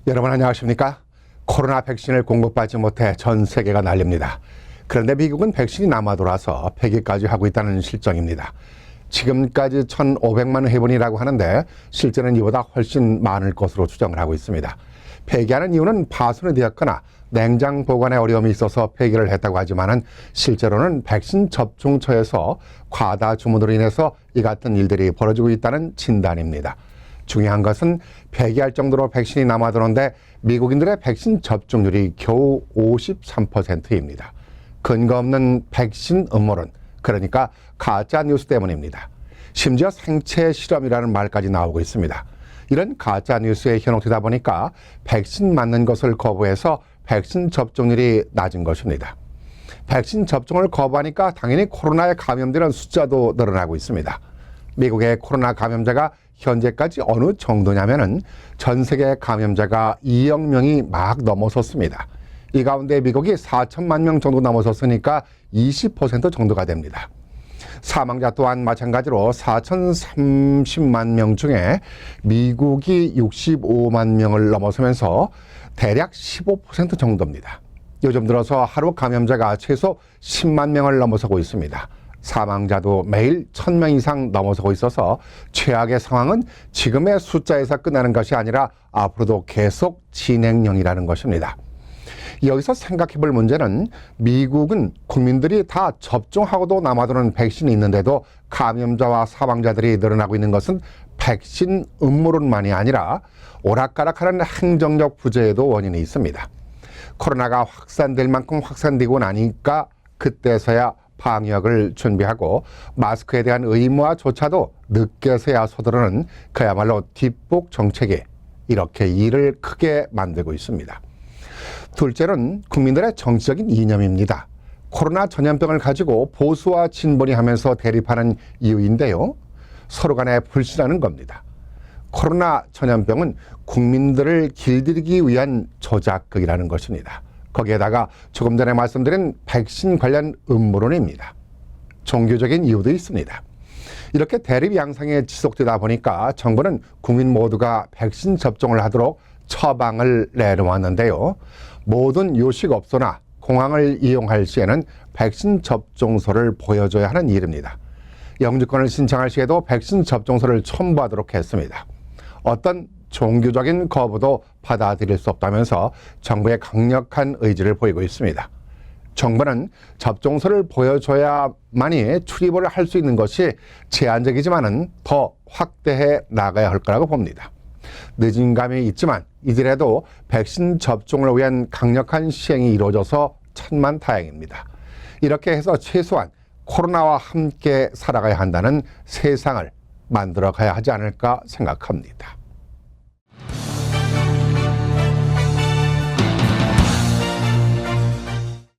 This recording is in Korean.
여러분 안녕하십니까? 코로나 백신을 공급받지 못해 전 세계가 난립니다. 그런데 미국은 백신이 남아돌아서 폐기까지 하고 있다는 실정입니다. 지금까지 1,500만 회분이라고 하는데 실제는 이보다 훨씬 많을 것으로 추정을 하고 있습니다. 폐기하는 이유는 파손이 되었거나 냉장 보관에 어려움이 있어서 폐기를 했다고 하지만은 실제로는 백신 접종처에서 과다 주문으로 인해서 이 같은 일들이 벌어지고 있다는 진단입니다. 중요한 것은 폐기할 정도로 백신이 남아도는데 미국인들의 백신 접종률이 겨우 53%입니다. 근거 없는 백신 음모론, 그러니까 가짜 뉴스 때문입니다. 심지어 생체 실험이라는 말까지 나오고 있습니다. 이런 가짜 뉴스에 현혹되다 보니까 백신 맞는 것을 거부해서 백신 접종률이 낮은 것입니다. 백신 접종을 거부하니까 당연히 코로나에 감염되는 숫자도 늘어나고 있습니다. 미국의 코로나 감염자가 현재까지 어느 정도냐면은 전 세계 감염자가 2억 명이 막 넘어섰습니다. 이 가운데 미국이 4천만 명 정도 넘어섰으니까 20% 정도가 됩니다. 사망자 또한 마찬가지로 4,030만 명 중에 미국이 65만 명을 넘어서면서 대략 15% 정도입니다. 요즘 들어서 하루 감염자가 최소 10만 명을 넘어서고 있습니다. 사망자도 매일 1,000명 이상 넘어서고 있어서 최악의 상황은 지금의 숫자에서 끝나는 것이 아니라 앞으로도 계속 진행형이라는 것입니다. 여기서 생각해 볼 문제는 미국은 국민들이 다 접종하고도 남아도는 백신이 있는데도 감염자와 사망자들이 늘어나고 있는 것은 백신 음모론만이 아니라 오락가락하는 행정력 부재에도 원인이 있습니다. 코로나가 확산될 만큼 확산되고 나니까 그때서야 방역을 준비하고 마스크에 대한 의무화조차도 늦게서야 서두르는 그야말로 뒷북 정책이 이렇게 일을 크게 만들고 있습니다. 둘째는 국민들의 정치적인 이념입니다. 코로나 전염병을 가지고 보수와 진보니 하면서 대립하는 이유인데요. 서로 간에 불신하는 겁니다. 코로나 전염병은 국민들을 길들이기 위한 조작극이라는 것입니다. 거기에다가 조금 전에 말씀드린 백신 관련 음모론입니다. 종교적인 이유도 있습니다. 이렇게 대립 양상이 지속되다 보니까 정부는 국민 모두가 백신 접종을 하도록 처방을 내놓았는데요. 모든 요식업소나 공항을 이용할 시에는 백신 접종서를 보여줘야 하는 일입니다. 영주권을 신청할 시에도 백신 접종서를 첨부하도록 했습니다. 어떤 종교적인 거부도 받아들일 수 없다면서 정부의 강력한 의지를 보이고 있습니다. 정부는 접종서를 보여줘야만이 출입을 할 수 있는 것이 제한적이지만은 더 확대해 나가야 할 거라고 봅니다. 늦은 감이 있지만 이들에도 백신 접종을 위한 강력한 시행이 이루어져서 천만다행입니다. 이렇게 해서 최소한 코로나와 함께 살아가야 한다는 세상을 만들어 가야 하지 않을까 생각합니다.